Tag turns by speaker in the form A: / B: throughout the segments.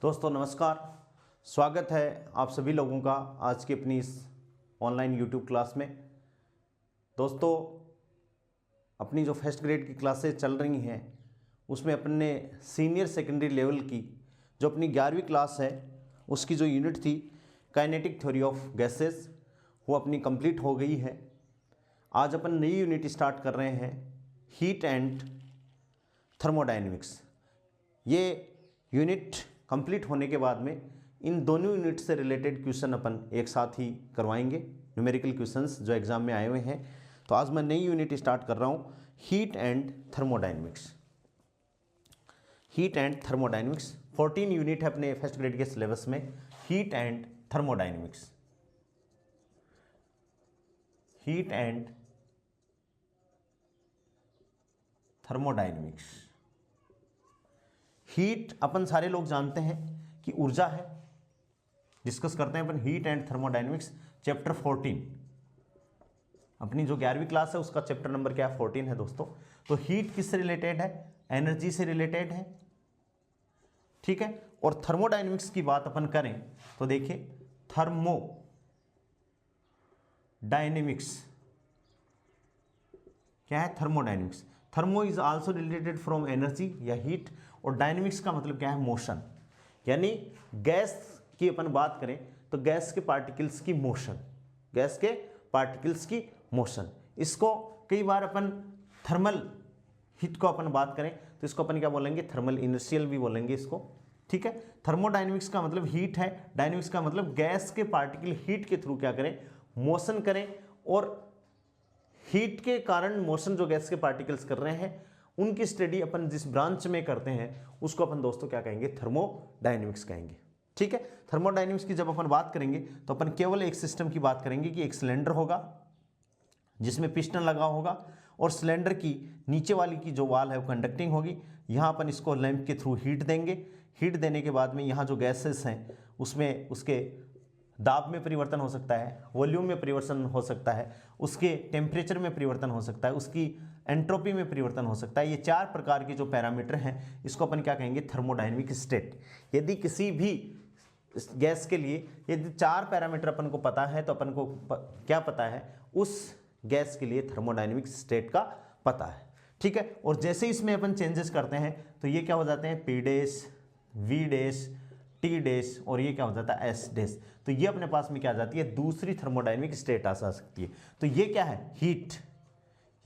A: दोस्तों नमस्कार। स्वागत है आप सभी लोगों का आज की अपनी इस ऑनलाइन यूट्यूब क्लास में। दोस्तों अपनी जो फर्स्ट ग्रेड की क्लासेस चल रही हैं उसमें अपने सीनियर सेकेंडरी लेवल की जो अपनी 11वीं क्लास है उसकी जो यूनिट थी काइनेटिक थ्योरी ऑफ गैसेस वो अपनी कंप्लीट हो गई है। आज अपन नई यूनिट स्टार्ट कर रहे हैं हीट एंड थर्मोडायनेमिक्स। ये यूनिट कंप्लीट होने के बाद में इन दोनों यूनिट से रिलेटेड क्वेश्चन अपन एक साथ ही करवाएंगे, न्यूमेरिकल क्वेश्चंस जो एग्जाम में आए हुए हैं। तो आज मैं नई यूनिट स्टार्ट कर रहा हूँ heat and thermodynamics. Heat and thermodynamics 14 unit है अपने फर्स्ट ग्रेड के सिलेबस में। Heat and thermodynamics, heat and thermodynamics. Heat अपन सारे लोग जानते हैं कि ऊर्जा है। डिस्कस करते हैं अपन हीट एंड थर्मोडायनेमिक्स चैप्टर 14। अपनी जो 11वीं क्लास है उसका चैप्टर नंबर क्या है? 14 है दोस्तों। तो हीट किससे रिलेटेड है? एनर्जी से रिलेटेड है, ठीक है। और थर्मोडायनेमिक्स की बात अपन करें तो देखिए थर्मोडायनेमिक्स क्या है? Thermodynamics. Thermo is also related from energy या हीट, और डायनेमिक्स का मतलब क्या है? मोशन। यानी गैस की अपन बात करें तो गैस के पार्टिकल्स की मोशन, गैस के पार्टिकल्स की मोशन। इसको कई बार अपन थर्मल हीट को अपन बात करें तो इसको अपन क्या बोलेंगे? थर्मल इनर्शियल भी बोलेंगे इसको, ठीक है। थर्मोडायनेमिक्स का मतलब हीट है, डायनेमिक्स का मतलब गैस के पार्टिकल हीट के थ्रू क्या करें? मोशन करें, और हीट के कारण मोशन जो गैस के पार्टिकल्स कर रहे हैं उनकी स्टडी अपन जिस ब्रांच में करते हैं उसको अपन दोस्तों क्या कहेंगे? थर्मोडायनेमिक्स कहेंगे, ठीक है। थर्मोडायनेमिक्स की जब अपन बात करेंगे तो अपन केवल एक सिस्टम की बात करेंगे कि एक सिलेंडर होगा जिसमें पिस्टन लगा होगा, और सिलेंडर की नीचे वाली की जो वॉल है वो कंडक्टिंग होगी। यहाँ अपन इसको लैंप के थ्रू हीट देंगे। हीट देने के बाद में यहाँ जो गैसेस हैं उसमें उसके दाब में परिवर्तन हो सकता है, वॉल्यूम में परिवर्तन हो सकता है, उसके टेम्परेचर में परिवर्तन हो सकता है, उसकी एंट्रोपी में परिवर्तन हो सकता है। ये 4 प्रकार के जो पैरामीटर हैं इसको अपन क्या कहेंगे? Thermodynamic state. यदि किसी भी गैस के लिए यदि 4 पैरामीटर अपन को पता है तो अपन को क्या पता है? उस गैस के लिए थर्मोडायनेमिक स्टेट का पता है, ठीक है। और जैसे इसमें अपन चेंजेस करते हैं तो ये क्या हो जाते हैं? P dash, V dash, T dash, और ये क्या हो जाता है? S dash. तो ये अपने पास में क्या आ जाती है? दूसरी थर्मोडायनेमिक स्टेट आ सकती है। तो ये क्या है? हीट।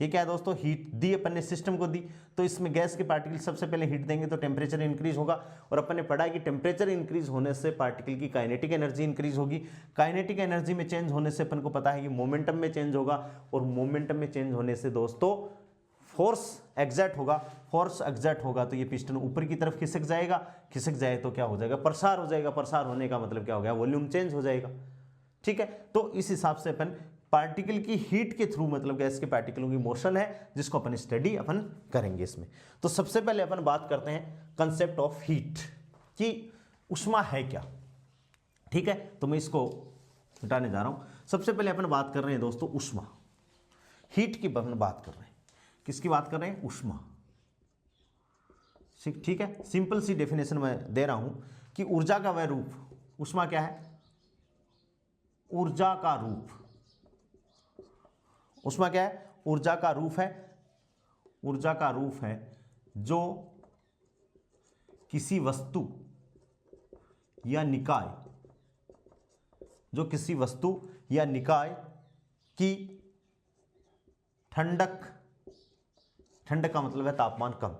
A: ये क्या है दोस्तों? हीट दी अपन ने सिस्टम को दी, तो इसमें गैस के पार्टिकल सबसे पहले हीट देंगे तो टेम्परेचर इंक्रीज होगा, और अपन ने पढ़ा कि टेम्परेचर इंक्रीज होने से पार्टिकल की काइनेटिक एनर्जी इंक्रीज होगी। काइनेटिक एनर्जी में चेंज होने से अपन को पता है कि मोमेंटम में चेंज होगा, और मोमेंटम में चेंज होने से दोस्तों फोर्स एग्जर्ट होगा। फोर्स एग्जर्ट होगा तो ये पिस्टन ऊपर की तरफ खिसक जाएगा, खिसक जाए तो क्या हो जाएगा? प्रसार हो जाएगा। प्रसार होने का मतलब क्या हो गया? वॉल्यूम चेंज हो जाएगा, ठीक है। तो इस हिसाब से अपन पार्टिकल की हीट के थ्रू मतलब गैस के पार्टिकलों की मोशन है जिसको अपन स्टडी अपन करेंगे इसमें। तो सबसे पहले अपन बात करते हैं कंसेप्ट ऑफ हीट कि उष्मा है क्या, ठीक है। तो मैं इसको हटाने जा रहा हूं। सबसे पहले अपन बात कर रहे हैं दोस्तों उष्मा। हीट की अपन बात कर रहे हैं, किसकी बात कर रहे हैं? उष्मा, ठीक है। सिंपल सी डेफिनेशन मैं दे रहा हूं कि ऊर्जा का वह रूप, उष्मा क्या है? ऊर्जा का रूप। उष्मा क्या है? ऊर्जा का रूप है। ऊर्जा का रूप है जो किसी वस्तु या निकाय, जो किसी वस्तु या निकाय की ठंडक, ठंडक का मतलब है तापमान कम,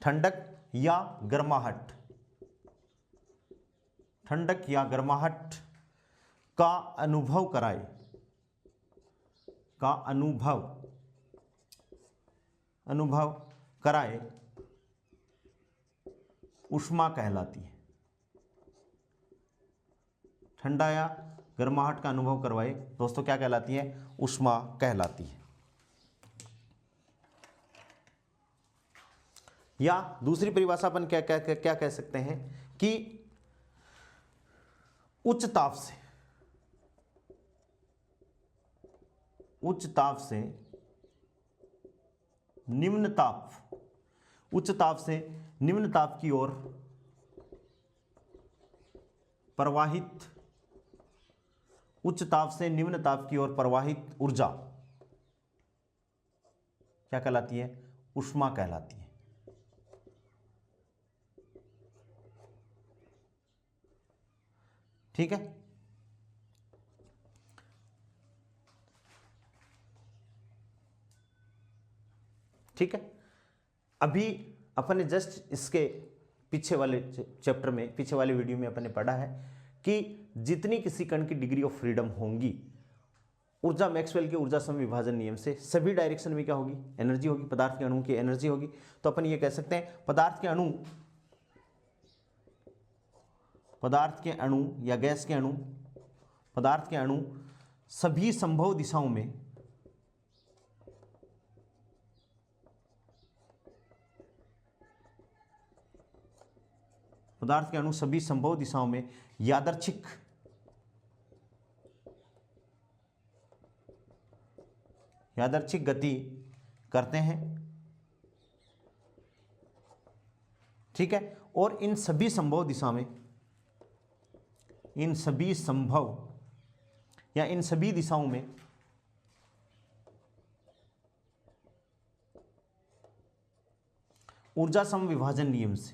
A: ठंडक या गर्माहट, ठंडक या गर्माहट का अनुभव कराए, का अनुभव कराए उष्मा कहलाती है। ठंडा या गर्माहट का अनुभव करवाए दोस्तों क्या कहलाती है? उष्मा कहलाती है। या दूसरी परिभाषा अपन क्या क्या क्या, क्या कह सकते हैं कि उच्च ताप से, उच्च ताप से निम्न ताप, उच्च ताप से निम्न ताप की ओर प्रवाहित उच्च ताप से निम्न ताप की ओर प्रवाहित ऊर्जा क्या कहलाती है? ऊष्मा कहलाती है। ठीक है, ठीक है। अभी अपन ने जस्ट इसके पीछे वाले चैप्टर में, पीछे वाले वीडियो में अपन ने पढ़ा है कि जितनी किसी कण की डिग्री ऑफ फ्रीडम होंगी, ऊर्जा मैक्सवेल के ऊर्जा समविभाजन नियम से सभी डायरेक्शन में क्या होगी? एनर्जी होगी। पदार्थ के अणु की एनर्जी होगी। तो अपन ये कह सकते हैं पदार्थ के अणु या गैस के अणु, पदार्थ के अणु सभी संभव दिशाओं में यादृच्छिक गति करते हैं। ठीक है, और इन सभी संभव दिशा में, इन सभी दिशाओं में ऊर्जा समविभाजन नियम से,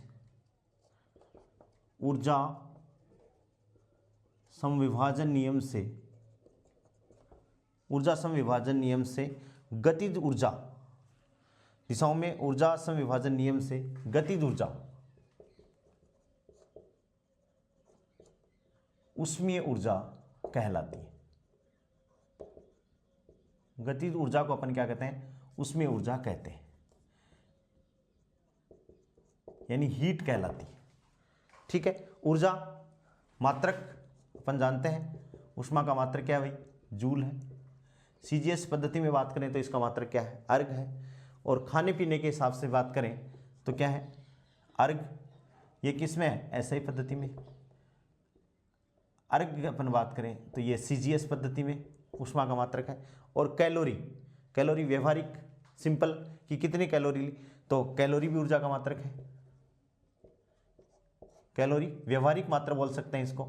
A: ऊर्जा समविभाजन नियम से गतिज ऊर्जा दिशाओं में, ऊर्जा समविभाजन नियम से गतिज ऊर्जा ऊष्मीय ऊर्जा कहलाती है। गतिज ऊर्जा को अपन क्या कहते हैं? ऊष्मीय ऊर्जा कहते हैं, यानी हीट कहलाती है। ठीक है, ऊर्जा मात्रक अपन जानते हैं, ऊष्मा का मात्रक क्या है भाई? जूल है। सीजीएस पद्धति में बात करें तो इसका मात्रक क्या है? अर्घ है। और खाने पीने के हिसाब से बात करें तो क्या है? अर्घ। ये किस में है? एसआई पद्धति में। अर्घ अपन बात करें तो ये सीजीएस पद्धति में ऊष्मा का मात्रक है। और कैलोरी व्यवहारिक सिंपल कि कितनी कैलोरी ली, तो कैलोरी भी ऊर्जा का मात्रक है। कैलोरी व्यवहारिक मात्रा बोल सकते हैं इसको,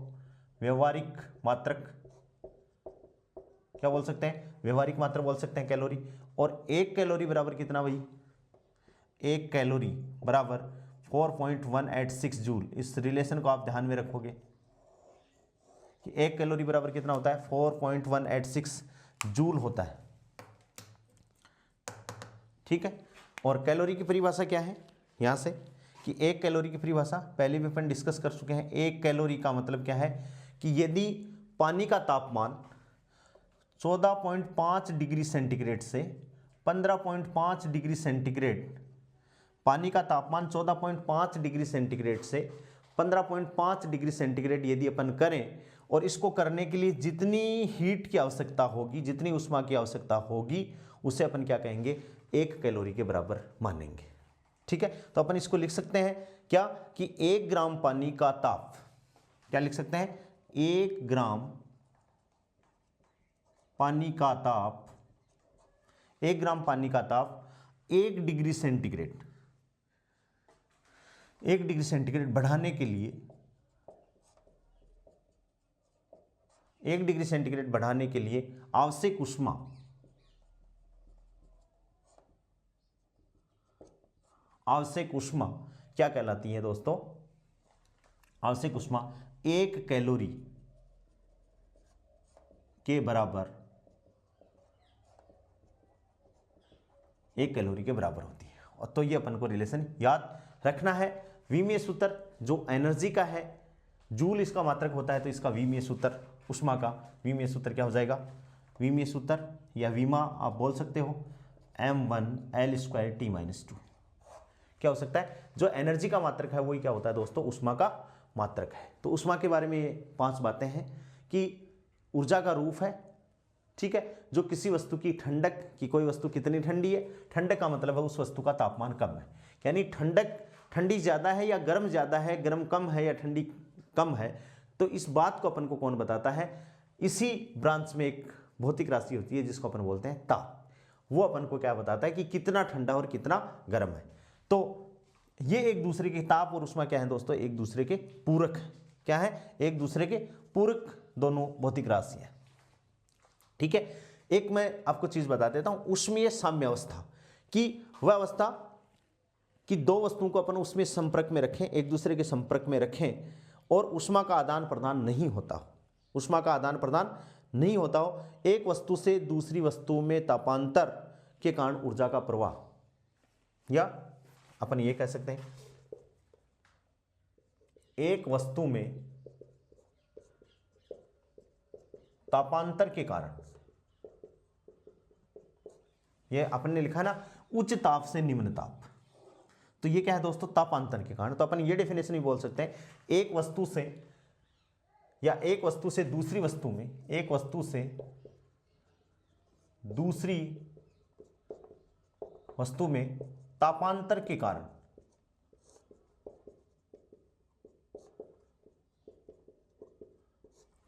A: व्यवहारिक मात्रक क्या बोल सकते हैं? व्यवहारिक मात्रा बोल सकते हैं कैलोरी। और 1 कैलोरी बराबर कितना भाई? 1 कैलोरी बराबर 4.186 जूल। इस रिलेशन को आप ध्यान में रखोगे कि 1 कैलोरी बराबर कितना होता है? 4.186 जूल होता है। ठीक है, और कैलोरी की परिभाषा क्या है यहाँ से कि 1 कैलोरी की परिभाषा पहले भी अपन डिस्कस कर चुके हैं। 1 कैलोरी का मतलब क्या है कि यदि पानी का तापमान 14.5 डिग्री सेंटीग्रेड से 15.5 डिग्री सेंटीग्रेड, पानी का तापमान 14.5 डिग्री सेंटीग्रेड से 15.5 डिग्री सेंटीग्रेड यदि अपन करें, और इसको करने के लिए जितनी हीट की आवश्यकता होगी, जितनी ऊष्मा की आवश्यकता होगी, उसे अपन क्या कहेंगे? 1 कैलोरी के बराबर मानेंगे। ठीक है, तो अपन इसको लिख सकते हैं क्या कि 1 ग्राम पानी का ताप, क्या लिख सकते हैं? 1 ग्राम पानी का ताप, 1 ग्राम पानी का ताप 1 डिग्री सेंटीग्रेड, 1 डिग्री सेंटीग्रेड बढ़ाने के लिए, 1 डिग्री सेंटीग्रेड बढ़ाने के लिए आवश्यक ऊष्मा, आवश्यक ऊष्मा क्या कहलाती है दोस्तों? आवश्यक ऊष्मा 1 कैलोरी के बराबर, 1 कैलोरी के बराबर होती है। और तो ये अपन को रिलेशन याद रखना है। विमीय सूत्र जो एनर्जी का है, जूल इसका मात्रक होता है, तो इसका विमीय सूत्र, ऊष्मा का विमीय सूत्र क्या हो जाएगा? विमीय सूत्र या विमा आप बोल सकते हो m1L²T-2। क्या हो सकता है? जो एनर्जी का मात्रक है वही क्या होता है दोस्तों? ऊष्मा का मात्रक है। तो ऊष्मा के बारे में 5 बातें हैं कि ऊर्जा का रूप है। ठीक है, जो किसी वस्तु की ठंडक की, कोई वस्तु कितनी ठंडी है, ठंडक का मतलब है उस वस्तु का तापमान कम है, यानी ठंडी ज़्यादा है या गर्म ज़्यादा है, गर्म कम है या ठंडी कम है। तो इस बात को अपन को कौन बताता है? इसी ब्रांच में एक भौतिक राशि होती है जिसको अपन बोलते हैं ताप। वो अपन को क्या बताता है कि कितना ठंडा और कितना गर्म है। तो ये एक दूसरे के, ताप और ऊष्मा क्या है दोस्तों? एक दूसरे के पूरक है। क्या है, एक दूसरे के पूरक दोनों भौतिक राशि हैं। ठीक है, एक मैं आपको चीज बता देता हूं, ऊष्मीय साम्य अवस्था की वह अवस्था कि दो वस्तुओं को अपन उसमें संपर्क में रखें, एक दूसरे के संपर्क में रखें और ऊष्मा का आदान प्रदान नहीं होता हो, ऊष्मा का आदान प्रदान नहीं होता हो, एक वस्तु से दूसरी वस्तु में तापांतर के कारण ऊर्जा का प्रवाह, या अपन ये कह सकते हैं एक वस्तु में तापांतर के कारण, ये अपन ने लिखा ना उच्च ताप से निम्न ताप, तो ये क्या है दोस्तों, तापांतर के कारण। तो अपन ये डेफिनेशन भी बोल सकते हैं, एक वस्तु से या एक वस्तु से दूसरी वस्तु में, एक वस्तु से दूसरी वस्तु में तापांतर के कारण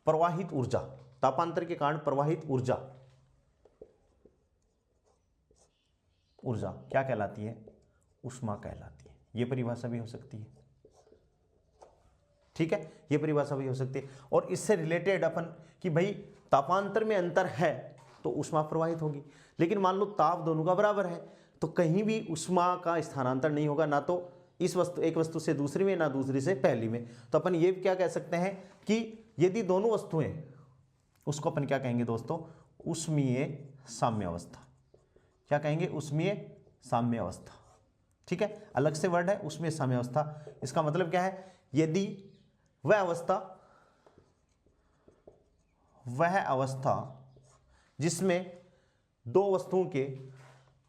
A: प्रवाहित ऊर्जा, तापांतर के कारण प्रवाहित ऊर्जा, ऊर्जा क्या कहलाती है, ऊष्मा कहलाती है। यह परिभाषा भी हो सकती है। ठीक है, यह परिभाषा भी हो सकती है। और इससे रिलेटेड अपन कि भाई तापांतर में अंतर है तो ऊष्मा प्रवाहित होगी, लेकिन मान लो ताप दोनों का बराबर है तो कहीं भी ऊष्मा का स्थानांतर नहीं होगा, ना तो इस वस्तु एक वस्तु से दूसरी में, ना दूसरी से पहली में। तो अपन ये क्या कह सकते हैं कि यदि दोनों वस्तुएं, उसको अपन क्या कहेंगे दोस्तों, ऊष्मीय साम्य अवस्था। क्या कहेंगे, ऊष्मीय साम्य अवस्था। ठीक है, अलग से वर्ड है ऊष्मीय साम्य अवस्था। इसका मतलब क्या है, यदि वह अवस्था जिसमें दो वस्तुओं के,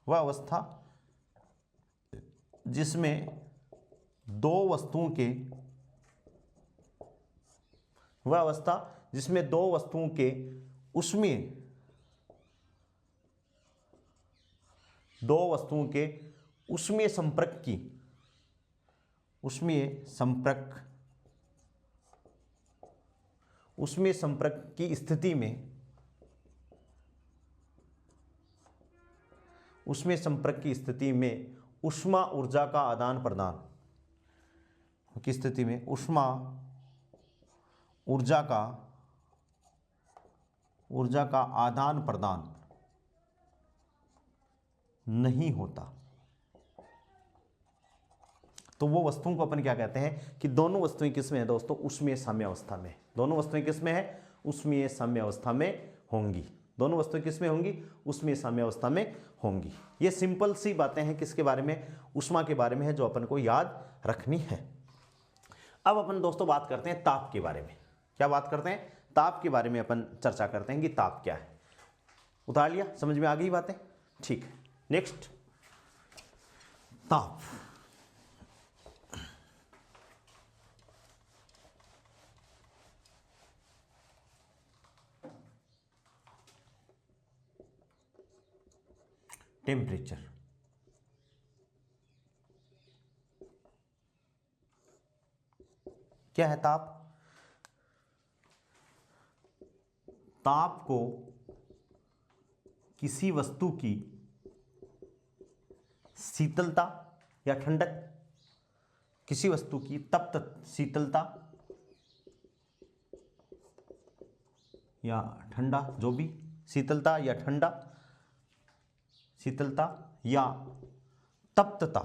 A: वह अवस्था जिसमें दो वस्तुओं के, वह अवस्था जिसमें दो वस्तुओं के ऊष्मीय, दो वस्तुओं के ऊष्मीय संपर्क की, ऊष्मीय संपर्क की स्थिति में, ऊष्मीय संपर्क की स्थिति में ऊष्मा ऊर्जा का आदान प्रदान की स्थिति में ऊष्मा ऊर्जा का आदान प्रदान नहीं होता, तो वो वस्तुओं को अपन क्या कहते हैं कि दोनों वस्तुएं किस में है दोस्तों, ऊष्मीय साम्य अवस्था में। दोनों वस्तुएं किस में है, ऊष्मीय साम्य अवस्था में होंगी। दोनों वस्तुएं किस में होंगी, ऊष्मीय साम्य अवस्था में होंगी। ये सिंपल सी बातें हैं किसके बारे में, ऊष्मा के बारे में है, जो अपन को याद रखनी है। अब अपन दोस्तों बात करते हैं ताप के बारे में। क्या बात करते हैं, ताप के बारे में अपन चर्चा करते हैं कि ताप क्या है। उतार लिया, समझ में आ गई बातें। ठीक है, नेक्स्ट ताप। टेम्परेचर, क्या है ताप, ताप को किसी वस्तु की शीतलता या ठंडक, किसी वस्तु की तप्त शीतलता या ठंडा, जो भी शीतलता या ठंडा, शीतलता या तप्तता,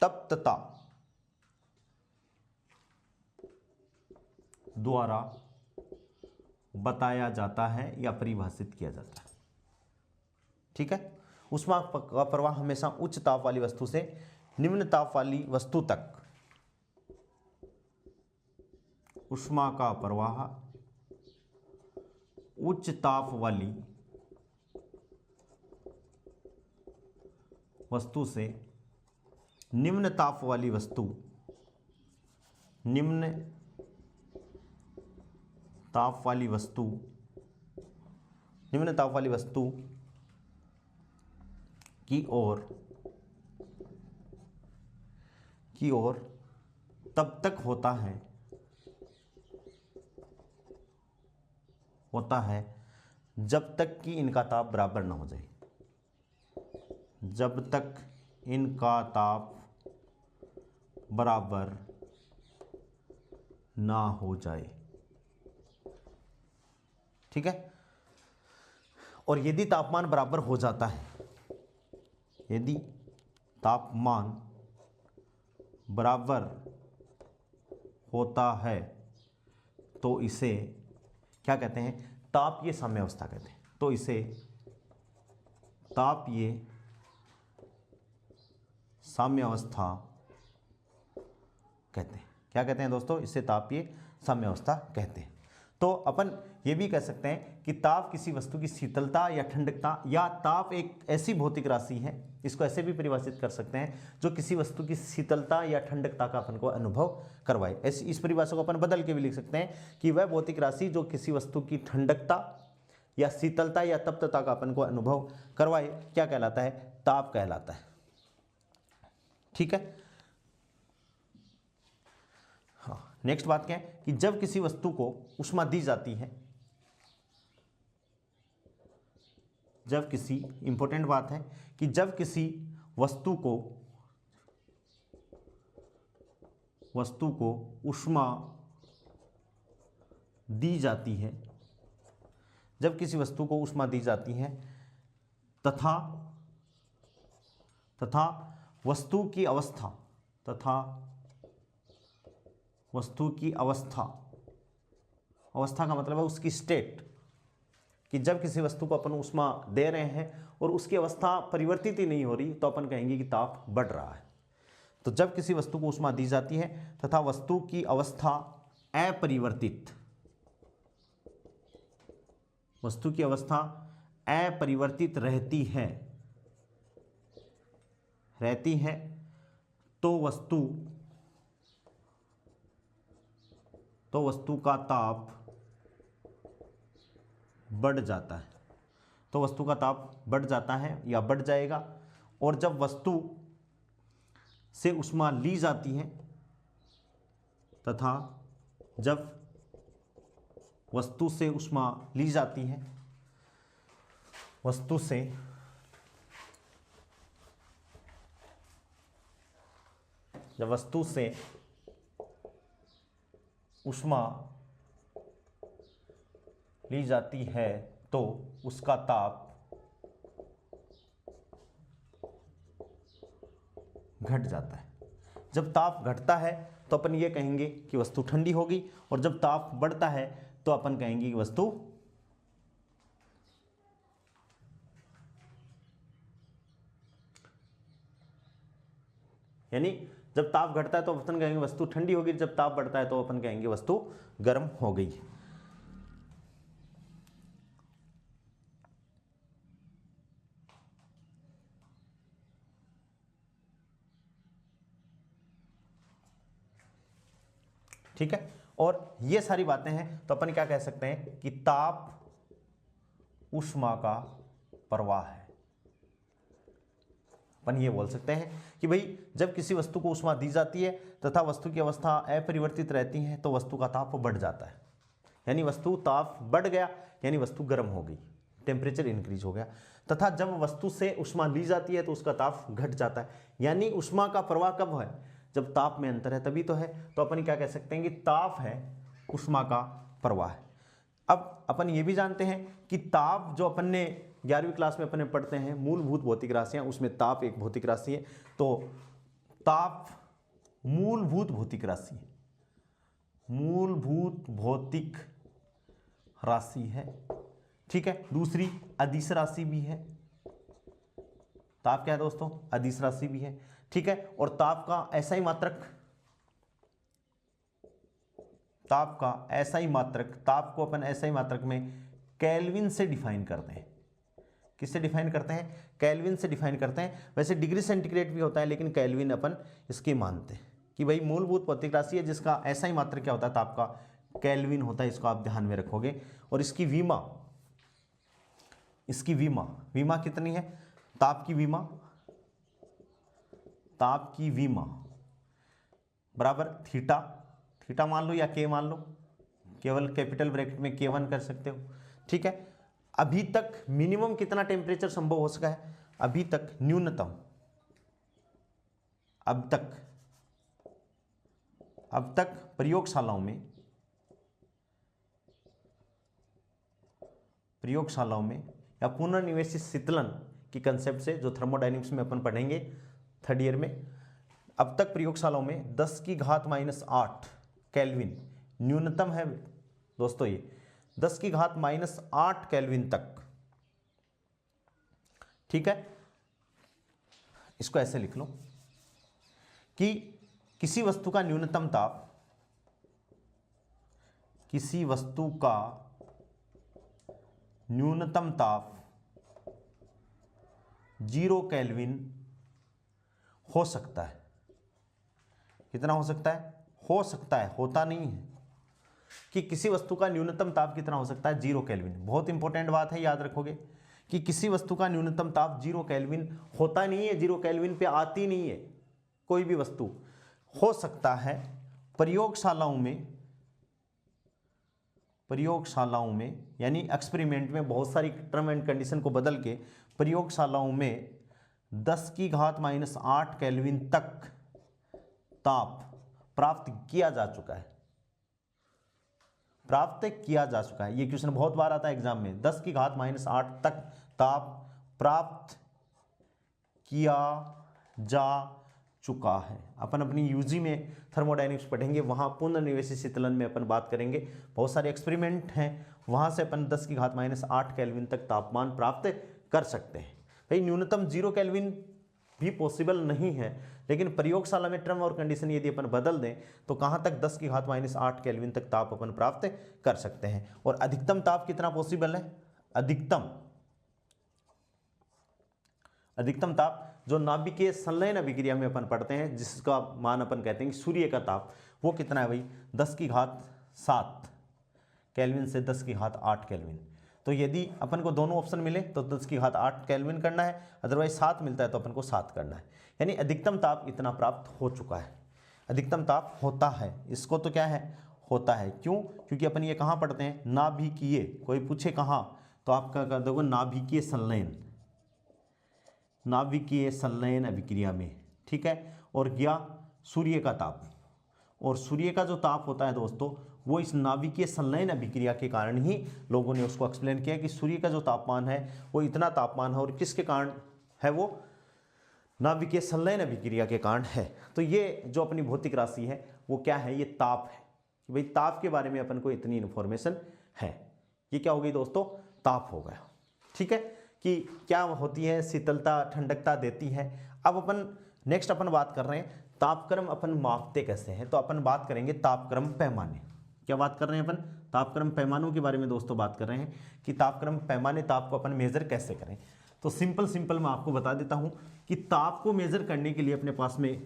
A: तप्तता द्वारा बताया जाता है या परिभाषित किया जाता है। ठीक है, ऊष्मा का प्रवाह हमेशा उच्च ताप वाली वस्तु से निम्न ताप वाली वस्तु तक, ऊष्मा का प्रवाह उच्च ताप वाली वस्तु से निम्न ताप वाली वस्तु, निम्न ताप वाली वस्तु, निम्न ताप वाली वस्तु की ओर तब तक होता है जब तक कि इनका ताप बराबर ना हो जाए, जब तक इनका ताप बराबर ना हो जाए। ठीक है, और यदि तापमान बराबर हो जाता है, यदि तापमान बराबर होता है तो इसे क्या कहते हैं, तापीय साम्यावस्था कहते हैं। तो इसे तापीय साम्यावस्था कहते हैं। क्या कहते हैं दोस्तों, इसे तापीय साम्यावस्था कहते हैं। तो अपन ये भी कह सकते हैं कि ताप किसी वस्तु की शीतलता या ठंडकता, या ताप एक ऐसी भौतिक राशि है, इसको ऐसे भी परिभाषित कर सकते हैं, जो किसी वस्तु की शीतलता या ठंडकता का अपन को अनुभव करवाए। ऐसी इस परिभाषा को अपन बदल के भी लिख सकते हैं कि वह भौतिक राशि जो किसी वस्तु की ठंडकता या शीतलता या तप्तता का अपन को अनुभव करवाए, क्या कहलाता है, ताप कहलाता है। ठीक है, हाँ। नेक्स्ट बात क्या है कि जब किसी वस्तु को ऊष्मा दी जाती है, जब किसी, इंपॉर्टेंट बात है कि जब किसी वस्तु को ऊष्मा दी जाती है, जब किसी वस्तु को ऊष्मा दी जाती है तथा वस्तु की अवस्था, अवस्था का मतलब है उसकी स्टेट, कि जब किसी वस्तु को अपन ऊष्मा दे रहे हैं और उसकी अवस्था परिवर्तित ही नहीं हो रही, तो अपन कहेंगे कि ताप बढ़ रहा है। तो जब किसी वस्तु को ऊष्मा दी जाती है तथा वस्तु की अवस्था अपरिवर्तित, वस्तु की अवस्था अपरिवर्तित रहती है तो वस्तु का ताप बढ़ जाता है। तो वस्तु का ताप बढ़ जाता है या बढ़ जाएगा। और जब वस्तु से ऊष्मा ली जाती है तथा जब वस्तु से ऊष्मा ली जाती है, वस्तु से जब वस्तु से ऊष्मा ली जाती है तो उसका ताप घट जाता है। जब ताप घटता है तो अपन ये कहेंगे कि वस्तु ठंडी होगी, और जब ताप बढ़ता है तो अपन कहेंगे कि वस्तु यानी जब ताप घटता है तो अपन कहेंगे वस्तु ठंडी होगी, जब ताप बढ़ता है तो अपन कहेंगे वस्तु गर्म हो गई। ठीक है, और ये सारी बातें हैं तो अपन क्या कह सकते हैं कि ताप ऊष्मा का प्रवाह है। अपन ये बोल सकते हैं कि भाई जब किसी वस्तु को ऊष्मा दी जाती है तथा वस्तु की अवस्था अपरिवर्तित रहती है तो वस्तु का ताप बढ़ जाता है, यानी वस्तु ताप बढ़ गया यानी वस्तु गर्म हो गई, टेम्परेचर इंक्रीज हो गया। तथा जब वस्तु से ऊष्मा ली जाती है तो उसका ताप घट जाता है, यानी ऊष्मा का प्रवाह कब है, जब ताप में अंतर है तभी तो है। तो अपन क्या कह सकते हैं कि ताप है ऊष्मा का प्रवाह है। अब अपन ये भी जानते हैं कि ताप जो अपन ने 11वीं क्लास में अपने पढ़ते हैं मूलभूत भौतिक राशियां, उसमें ताप एक भौतिक राशि है। तो ताप मूलभूत भौतिक राशि है, मूलभूत भौतिक राशि है। ठीक है, दूसरी अदिश राशि भी है। ताप क्या है दोस्तों, अदिश राशि भी है। ठीक है, और ताप का एसआई मात्रक, ताप को अपन एसआई मात्रक में केल्विन से डिफाइन करते हैं। किससे डिफाइन करते हैं, केल्विन से डिफाइन करते हैं। वैसे डिग्री सेंटीग्रेड भी होता है लेकिन केल्विन अपन इसके मानते हैं कि भाई मूलभूत भौतिक राशि है जिसका एसआई मात्रक क्या होता है, ताप का केल्विन होता है। इसको आप ध्यान में रखोगे। और इसकी विमा कितनी है, ताप की विमा बराबर थीटा मान लो या के मान लो, केवल कैपिटल ब्रैकेट में K1 कर सकते हो। ठीक है, अभी तक मिनिमम कितना टेम्परेचर संभव हो सका है, अभी तक न्यूनतम, अब तक प्रयोगशालाओं में या पुनर्निवेशित शीतलन की कंसेप्ट से, जो थर्मोडायनेमिक्स में अपन पढ़ेंगे थर्ड ईयर में, अब तक प्रयोगशालाओं में 10⁻⁸ केल्विन न्यूनतम है दोस्तों। ये 10⁻⁸ केल्विन तक, ठीक है। इसको ऐसे लिख लो कि किसी वस्तु का न्यूनतम ताप, 0 केल्विन हो सकता है। कितना हो सकता है? हो सकता है, होता नहीं है। कि किसी वस्तु का न्यूनतम ताप कितना हो सकता है? 0 केल्विन। बहुत इंपॉर्टेंट बात है, याद रखोगे कि किसी वस्तु का न्यूनतम ताप 0 केल्विन होता नहीं है, 0 केल्विन पे आती नहीं है कोई भी वस्तु। हो सकता है प्रयोगशालाओं में यानी एक्सपेरिमेंट में, बहुत सारी टर्म एंड कंडीशन को बदल के प्रयोगशालाओं में 10⁻⁸ केल्विन तक ताप प्राप्त किया जा चुका है। ये क्वेश्चन बहुत बार आता है एग्जाम में। 10⁻⁸ तक ताप प्राप्त किया जा चुका है। अपन अपनी यूजी में थर्मोडायनेमिक्स पढ़ेंगे, वहाँ पुनर्निवेशित शीतलन में अपन बात करेंगे। बहुत सारे एक्सपेरिमेंट हैं, वहाँ से अपन 10⁻⁸ केल्विन तक तापमान प्राप्त कर सकते हैं। भाई न्यूनतम 0 केल्विन भी पॉसिबल नहीं है, लेकिन प्रयोगशाला में टर्म और कंडीशन यदि अपन बदल दें तो कहाँ तक 10⁻⁸ केल्विन तक ताप अपन प्राप्त कर सकते हैं। और अधिकतम ताप कितना पॉसिबल है? अधिकतम ताप जो नाभिकीय संलयन अभिक्रिया में अपन पढ़ते हैं, जिसका मान अपन कहते हैं कि सूर्य का ताप, वो कितना है भाई? 10�7 केल्विन से 10⁸ केल्विन। तो यदि अपन को दोनों ऑप्शन मिले तो 10⁸ केल्विन करना है, अदरवाइज 7 मिलता है तो अपन को 7 करना है। यानी अधिकतम ताप इतना प्राप्त हो चुका है। अधिकतम ताप होता है, इसको तो क्या है? होता है। क्यों? क्योंकि अपन ये कहाँ पढ़ते हैं? नाभिकीय। कोई पूछे कहाँ, तो आपका कर दोगे नाभिकीय संलयन अभिक्रिया में, ठीक है। और गया सूर्य का ताप, और सूर्य का जो ताप होता है दोस्तों, वो इस नाभिकीय संलयन अभिक्रिया के कारण ही लोगों ने उसको एक्सप्लेन किया कि सूर्य का जो तापमान है वो इतना तापमान है, और किसके कारण है? वो नाभिकीय संलयन अभिक्रिया के कारण है। तो ये जो अपनी भौतिक राशि है वो क्या है? ये ताप है। कि भाई ताप के बारे में अपन को इतनी इन्फॉर्मेशन है। ये क्या हो गई दोस्तों? ताप हो गया, ठीक है। कि क्या होती है? शीतलता, ठंडकता देती है। अब अपन नेक्स्ट बात कर रहे हैं तापक्रम अपन मापते कैसे हैं। तो अपन बात करेंगे तापक्रम पैमाने। क्या बात कर रहे हैं अपन? तापक्रम पैमानों के बारे में दोस्तों बात कर रहे हैं कि तापक्रम पैमाने, ताप को अपन मेजर कैसे करें। तो सिंपल मैं आपको बता देता हूं कि ताप को मेजर करने के लिए अपने पास में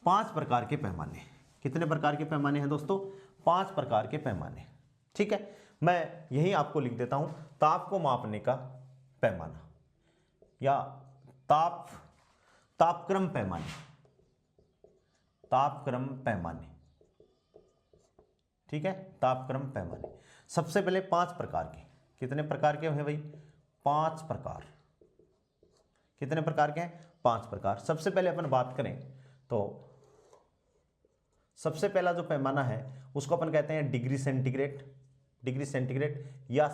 A: 5 प्रकार के पैमाने। कितने प्रकार के पैमाने हैं दोस्तों? 5 प्रकार के पैमाने, ठीक है। मैं यही आपको लिख देता हूं, ताप को मापने का पैमाना या तापक्रम पैमाने, ठीक है। तापक्रम पैमाने सबसे पहले 5 प्रकार के। कितने प्रकार के हैं भाई? 5 प्रकार। कितने प्रकार के हैं? 5 प्रकार। सबसे पहले अपन बात करें तो सबसे पहला जो पैमाना है उसको अपन कहते हैं डिग्री सेंटीग्रेड या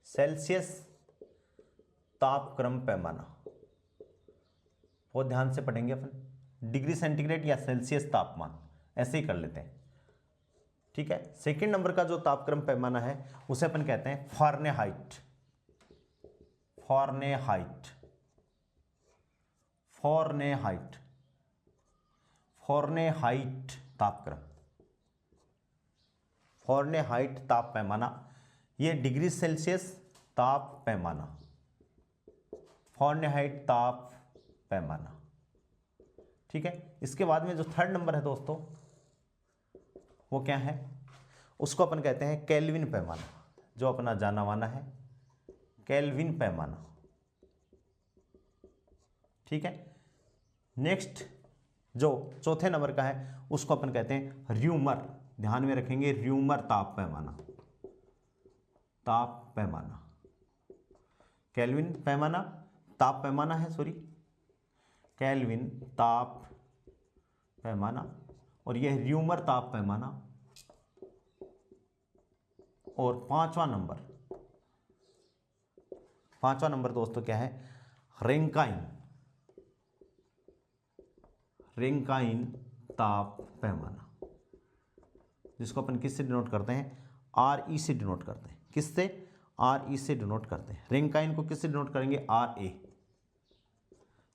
A: सेल्सियस तापक्रम पैमाना। बहुत ध्यान से पढ़ेंगे अपन। डिग्री सेंटीग्रेड या सेल्सियस तापमान, ऐसे ही कर लेते हैं, ठीक है। सेकंड नंबर का जो तापक्रम पैमाना है उसे अपन कहते हैं फ़ारेनहाइट तापक्रम, फ़ारेनहाइट ताप पैमाना। ये डिग्री सेल्सियस ताप पैमाना, फ़ारेनहाइट ताप पैमाना, ठीक है। इसके बाद में जो थर्ड नंबर है दोस्तों वो क्या है? उसको अपन कहते हैं केल्विन पैमाना, जो अपना जाना माना है केल्विन पैमाना, ठीक है। नेक्स्ट जो चौथे नंबर का है उसको अपन कहते हैं र्यूमर। ध्यान में रखेंगे, र्यूमर ताप पैमाना, ताप पैमाना, केल्विन पैमाना, ताप पैमाना है, सॉरी, केल्विन ताप पैमाना, और यह र्यूमर ताप पैमाना। और पांचवा नंबर दोस्तों क्या है, रेंकाइन ताप पैमाना, जिसको अपन किससे डिनोट करते हैं, RE से डिनोट करते हैं। किससे, RE से डिनोट करते हैं। रेंकाइन को किससे डिनोट करेंगे, RA।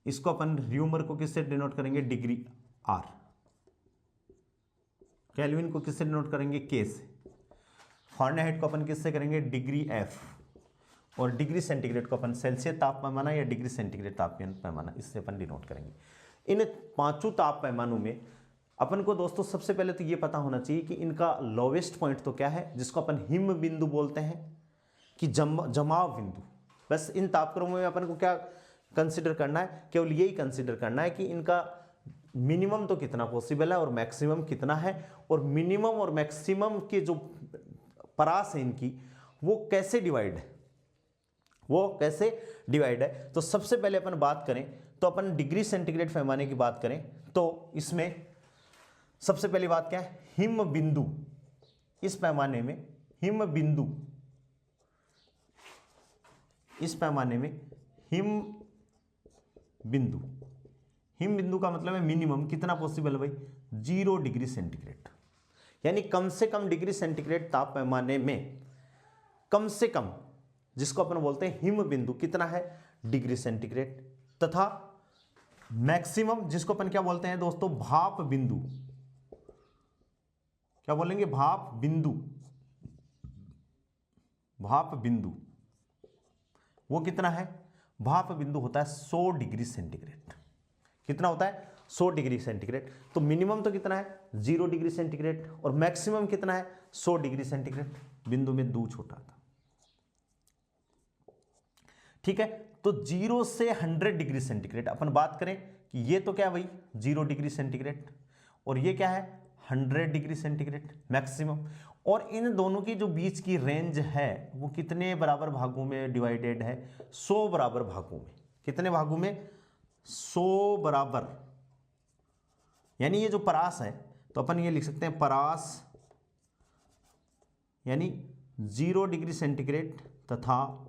A: इसको अपन र्यूमर को किससे डिनोट करेंगे, डिग्री R। केल्विन को किससे डिनोट करेंगे, K से। फारेनहाइट को अपन किससे करेंगे, डिग्री F। और डिग्री सेंटीग्रेड को अपन सेल्सियस ताप पैमाना या डिग्री सेंटीग्रेड ताप पैमाना, इससे अपन डिनोट करेंगे। इन पांचों ताप पैमानों में अपन को दोस्तों सबसे पहले तो ये पता होना चाहिए कि इनका लोवेस्ट पॉइंट तो क्या है, जिसको अपन हिम बिंदु बोलते हैं, कि जमाव बिंदु। बस इन तापक्रमों में अपन को क्या कंसिडर करना है, केवल यही कंसिडर करना है कि इनका मिनिमम तो कितना पॉसिबल है और मैक्सिमम कितना है, और मिनिमम और मैक्सिमम के जो परास है इनकी, वो कैसे डिवाइड है। तो सबसे पहले अपन बात करें तो अपन डिग्री सेंटीग्रेड पैमाने की बात करें तो इसमें सबसे पहली बात क्या है, हिम बिंदु। इस पैमाने में हिम बिंदु हिम बिंदु का मतलब है मिनिमम कितना पॉसिबल है भाई, 0 डिग्री सेंटीग्रेड। यानी कम से कम डिग्री सेंटीग्रेड ताप पैमाने में कम से कम, जिसको अपन बोलते हैं हिम बिंदु, कितना है, डिग्री सेंटीग्रेड। तथा मैक्सिमम, जिसको अपन क्या बोलते हैं दोस्तों, भाप बिंदु। क्या बोलेंगे, भाप बिंदु। वो कितना है, भाप बिंदु होता है 100 डिग्री सेंटीग्रेड। कितना होता है, 100 डिग्री सेंटीग्रेड। तो मिनिमम तो कितना है, 0 डिग्री सेंटीग्रेड, और मैक्सिमम कितना है, 100 डिग्री सेंटीग्रेड। बिंदु में 2 छोटा था, ठीक है। तो 0 से 100 डिग्री सेंटीग्रेड अपन बात करें कि ये तो क्या है भाई, 0 डिग्री सेंटीग्रेड, और ये क्या है, 100 डिग्री सेंटीग्रेड मैक्सिमम। और इन दोनों की जो बीच की रेंज है वो कितने बराबर भागों में डिवाइडेड है, 100 बराबर भागों में। कितने भागों में, 100 बराबर। यानी ये जो परास है तो अपन ये लिख सकते हैं, परास यानी 0 डिग्री सेंटीग्रेड तथा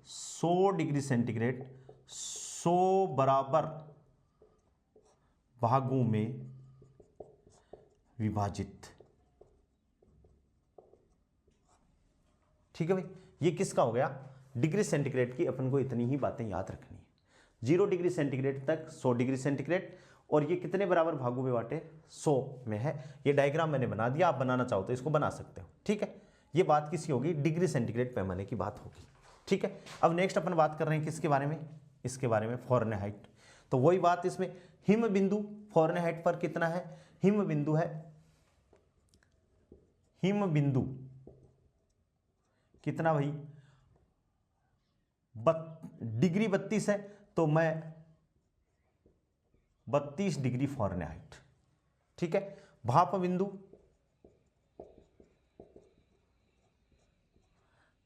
A: 100 डिग्री सेंटीग्रेड 100 बराबर भागों में विभाजित। ठीक है भाई, ये किसका हो गया, डिग्री सेंटीग्रेड की। अपन को इतनी ही बातें याद रखनी है, 0 डिग्री सेंटीग्रेड तक 100 डिग्री सेंटीग्रेड, और ये कितने बराबर भागों में बांटे, 100 में है। ये डायग्राम मैंने बना दिया, आप बनाना चाहो तो इसको बना सकते हो, ठीक है। ये बात किसी होगी, डिग्री सेंटीग्रेड पैमाने की बात होगी, ठीक है। अब नेक्स्ट अपन बात कर रहे हैं किसके बारे में, इसके बारे में, फारेनहाइट। तो वही बात इसमें, हिम बिंदु फारेनहाइट पर कितना है, हिम बिंदु कितना भाई, डिग्री 32 है तो मैं 32 डिग्री फारेनहाइट, ठीक है। भाप बिंदु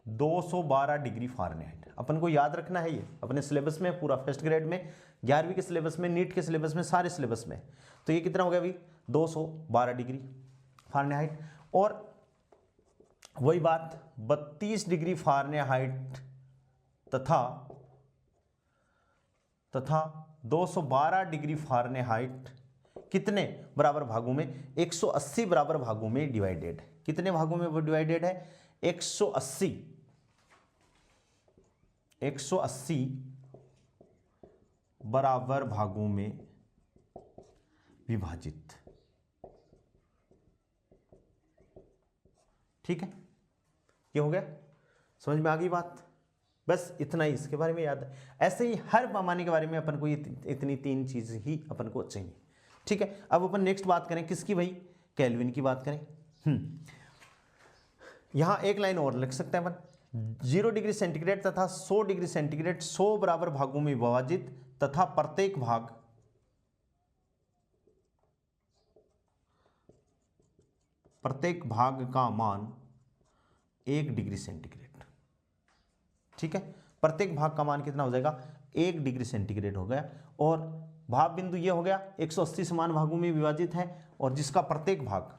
A: 212 डिग्री फारेनहाइट। अपन को याद रखना है, ये अपने सिलेबस में पूरा, फर्स्ट ग्रेड में, 11वीं के सिलेबस में, नीट के सिलेबस में, सारे सिलेबस में। तो ये कितना हो गया भाई, 212 डिग्री फारेनहाइट। और वही बात, 32 डिग्री फारेनहाइट तथा 212 डिग्री फारेनहाइट कितने बराबर भागों में, 180 बराबर भागों में डिवाइडेड। कितने भागों में वो डिवाइडेड है, 180 बराबर भागों में विभाजित, ठीक है। ये हो गया, समझ में आ गई बात, बस इतना ही इसके बारे में याद है। ऐसे ही हर पैमाने के बारे में अपन को ये इतनी 3 चीज ही अपन को चाहिए, ठीक है। अब अपन नेक्स्ट बात करें किसकी भाई, केल्विन की बात करें। यहां एक लाइन और लिख सकते हैं अपन, 0 डिग्री सेंटीग्रेड तथा 100 डिग्री सेंटीग्रेड 100 बराबर भागों में विभाजित तथा प्रत्येक भाग का मान 1 डिग्री सेंटीग्रेड। ठीक है, प्रत्येक भाग का मान कितना हो जाएगा 1 डिग्री सेंटीग्रेड हो गया। और भाप बिंदु ये हो गया 180 समान भागों में विभाजित है और जिसका प्रत्येक भाग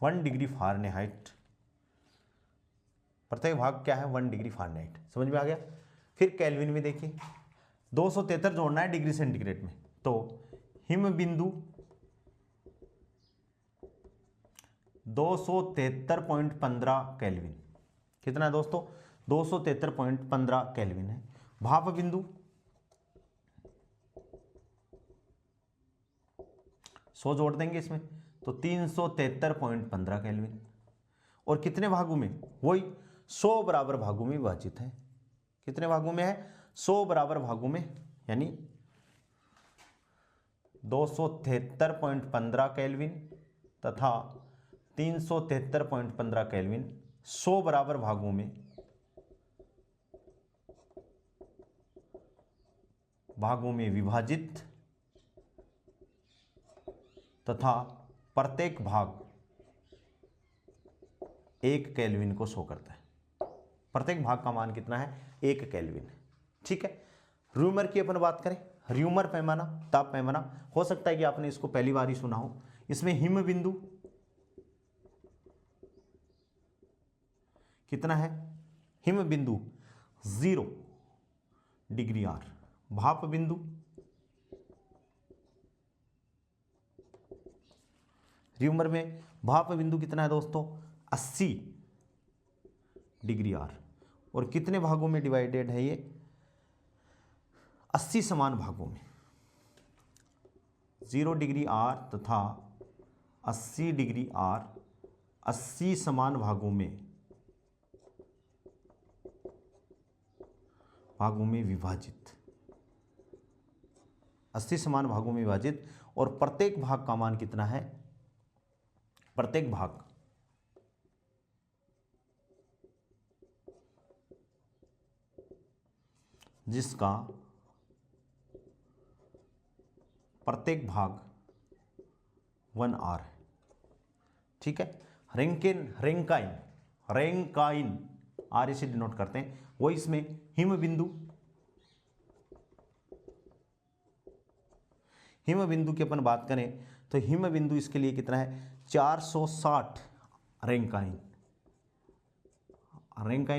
A: 1 डिग्री फ़ारेनहाइट, प्रत्येक भाग क्या है 1 डिग्री फ़ारेनहाइट, समझ में आ गया। फिर केल्विन में देखिए 273 जोड़ना है डिग्री सेंटीग्रेड में, तो हिम बिंदु 273.15 केल्विन, कितना है दोस्तों 273.15 केल्विन है। भाप बिंदु 100 जोड़ देंगे इसमें तो 373.15 केल्विन, और कितने भागों में, वही 100 बराबर भागों में विभाजित है। कितने भागों में है 100 बराबर भागों में, यानी 273.15 केल्विन तथा 373.15 केल्विन 100 बराबर भागों में विभाजित तथा प्रत्येक भाग 1 केल्विन को शो करता है। प्रत्येक भाग का मान कितना है 1 केल्विन, ठीक है। र्यूमर की अपन बात करें, र्यूमर पैमाना, ताप पैमाना, हो सकता है कि आपने इसको पहली बार ही सुना हो। इसमें हिम बिंदु कितना है, हिम बिंदु 0 डिग्री आर, भाप बिंदु र्यूमर में भाप बिंदु कितना है दोस्तों 80 डिग्री आर, और कितने भागों में डिवाइडेड है ये 80 समान भागों में, 0 डिग्री आर तथा 80 डिग्री आर 80 समान भागों में विभाजित, 80 समान भागों में विभाजित, और प्रत्येक भाग का मान कितना है, प्रत्येक भाग जिसका प्रत्येक भाग 1 आर है, ठीक है। रैंकाइन आर इसे डिनोट करते हैं, वो इसमें हिम बिंदु की अपन बात करें तो हिम बिंदु इसके लिए कितना है 460 रैंकाइन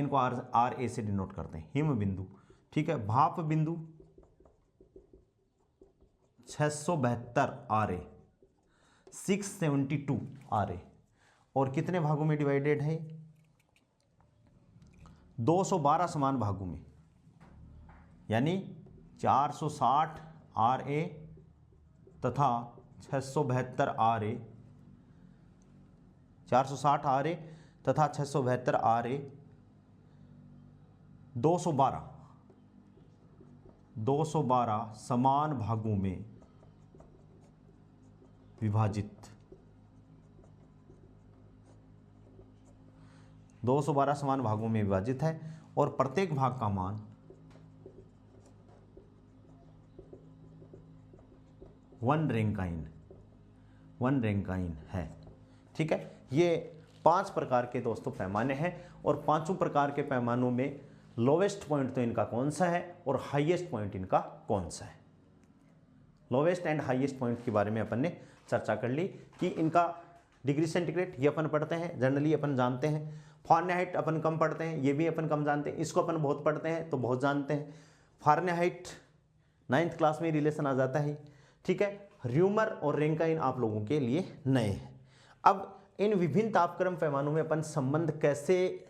A: को आर ए से डिनोट करते हैं हिम बिंदु, ठीक है। भाप बिंदु 672 आर ए, 672 आर ए, और कितने भागों में डिवाइडेड है 212 समान भागों में, यानी 460 आर ए तथा 672 आर ए, 460 आर ए तथा 672 आर ए 212 समान भागों में विभाजित, 212 समान भागों में विभाजित है, और प्रत्येक भाग का मान 1 रैंकाइन है, ठीक है। ये 5 प्रकार के दोस्तों पैमाने हैं, और पांचों प्रकार के पैमानों में लोवेस्ट पॉइंट तो इनका कौन सा है और हाईएस्ट पॉइंट इनका कौन सा है। लोवेस्ट एंड हाईएस्ट पॉइंट के बारे में अपन ने चर्चा कर ली कि इनका डिग्री सेंटीग्रेड ये अपन पढ़ते हैं, जनरली अपन जानते हैं। फ़ारेनहाइट अपन कम पढ़ते हैं, ये भी अपन कम जानते हैं। इसको अपन बहुत पढ़ते हैं तो बहुत जानते हैं। फ़ारेनहाइट 9th क्लास में रिलेशन आ जाता है, ठीक है। र्यूमर और रैंकाइन आप लोगों के लिए नए हैं। अब इन विभिन्न तापक्रम पैमानों में अपन संबंध कैसे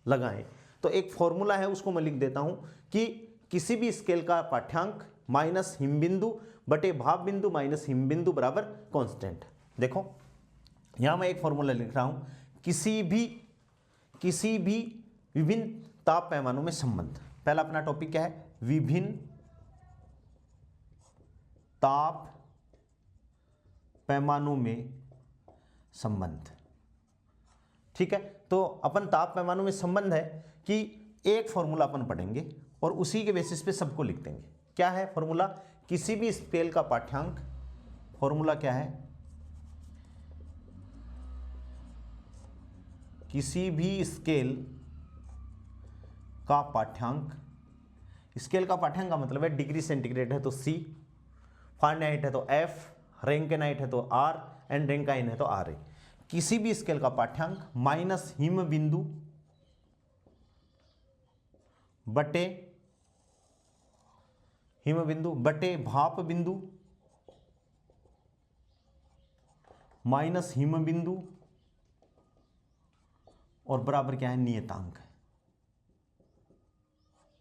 A: लगाएं, तो एक फॉर्मूला है, उसको मैं लिख देता हूं कि किसी भी स्केल का पाठ्यांक माइनस हिमबिंदु बटे भाप बिंदु माइनस हिमबिंदु बराबर कांस्टेंट। देखो यहां मैं एक फॉर्मूला लिख रहा हूं, किसी भी विभिन्न ताप पैमानों में संबंध। पहला अपना टॉपिक क्या है, विभिन्न ताप पैमानों में संबंध, ठीक है। तो अपन ताप पैमानों में संबंध है कि एक फॉर्मूला अपन पढ़ेंगे और उसी के बेसिस पे सबको लिख देंगे। क्या है फॉर्मूला, किसी भी स्केल का पाठ्यांक, फॉर्मूला क्या है, किसी भी स्केल का पाठ्यांक, स्केल का पाठ्यांक का मतलब है डिग्री सेंटीग्रेड है तो C, फारेनहाइट है तो F, रैंकिनाइट है तो R एंड रैंकाइन है तो RA। किसी भी स्केल का पाठ्यांक माइनस हिम बिंदु बटे भाप बिंदु माइनस हिम बिंदु और बराबर क्या है, नियतांक।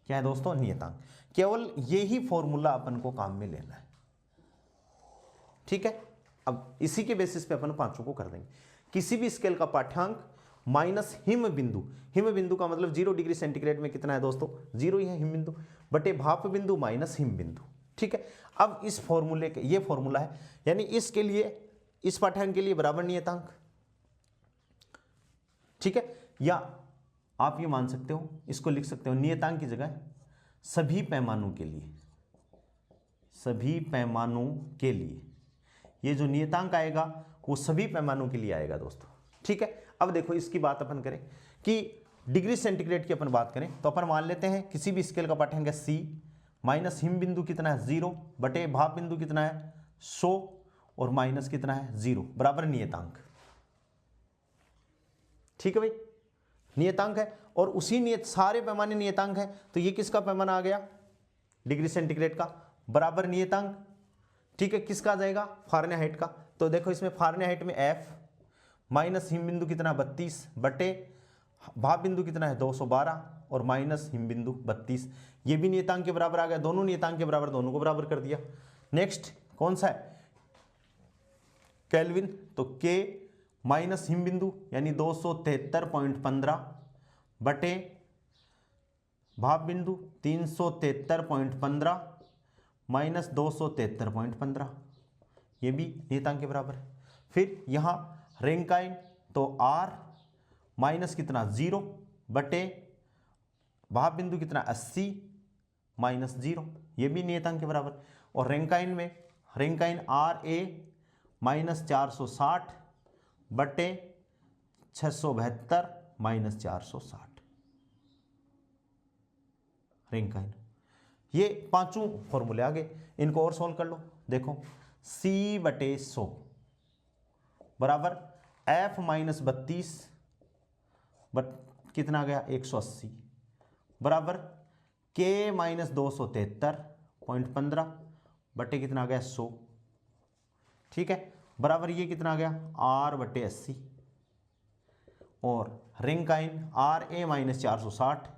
A: क्या है दोस्तों, नियतांक। केवल यही फॉर्मूला अपन को काम में लेना है, ठीक है। अब इसी के बेसिस पे अपन पांचों को कर देंगे। किसी भी स्केल का पाठ्यांक माइनस हिम बिंदु का मतलब 0 डिग्री सेंटीग्रेड में कितना है दोस्तों, 0 ही है हिम बिंदु, बटे भाप बिंदु माइनस हिम बिंदु, ठीक है। अब इस फॉर्मूले के, ये फॉर्मूला है, यानी इसके लिए, इस पाठ्यांक के लिए बराबर नियतांक, ठीक है। या आप ये मान सकते हो, इसको लिख सकते हो नियतांक की जगह सभी पैमानों के लिए, ये जो नियतांक आएगा वो सभी पैमानों के लिए आएगा दोस्तों, ठीक है। अब देखो इसकी बात अपन करें कि डिग्री सेंटीग्रेड की अपन बात करें तो अपन मान लेते हैं किसी भी स्केल का पाठ्यांक है C, माइनस हिम बिंदु कितना है 0, बटे भाप बिंदु कितना है 100 और माइनस कितना है 0, बराबर नियतांक, ठीक है भाई, नियतांक है। और उसी सारे पैमाने नियतांक है, तो ये किसका पैमाना आ गया, डिग्री सेंटीग्रेड का, बराबर नियतांक, ठीक है। किसका आ जाएगा, फारेनहाइट का। तो देखो इसमें फारेनहाइट में F, माइनस हिम बिंदु कितना 32, बटे भाप बिंदु कितना है 212 और माइनस हिम बिंदु 32, ये भी नियतांक के बराबर आ गया, दोनों नियतांक के बराबर, दोनों को बराबर कर दिया। नेक्स्ट कौन सा है, केल्विन, तो K माइनस हिम बिंदु यानी 273.15 बटे भाप बिंदु 373.15 माइनस 273.15, ये भी नियतांक के बराबर है। फिर यहाँ रैंकाइन, तो R माइनस कितना 0 बटे भाप बिंदु कितना 80 माइनस 0, ये भी नियतांक के बराबर। और रैंकाइन में रैंकाइन RA माइनस 460 बटे 672 माइनस 460, रैंकाइन। ये पांचों फॉर्मूले आगे, इनको और सॉल्व कर लो। देखो C बटे 100 बराबर F माइनस 32 बट कितना गया 180 बराबर K माइनस 273.15 बटे कितना गया 100, ठीक है, बराबर ये कितना गया R बटे 80 और रैंकाइन RA माइनस 460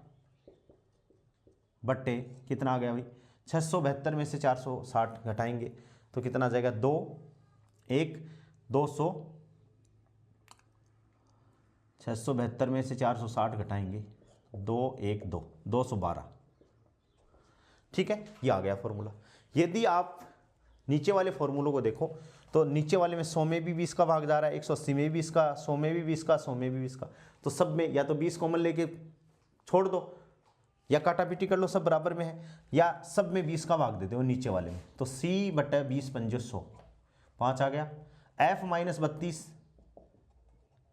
A: बट्टे कितना आ गया भाई 672 में से 460 घटाएंगे तो कितना आ जाएगा 2 1 200, 672 में से 460 घटाएंगे 2 1 2 212, ठीक है। ये आ गया फॉर्मूला। यदि आप नीचे वाले फॉर्मूलों को देखो तो नीचे वाले में 100 में भी 20 का भाग जा रहा है, 180 में भी 20 का, 100 में भी 20 का, 100 में भी 20 का, तो सब में या तो 20 कॉमन लेके छोड़ दो या काटा पीटी कर लो, सब बराबर में है, या सब में 20 का भाग देते हो नीचे वाले में, तो C बटा 20 पंजे 100 5 आ गया। F माइनस 32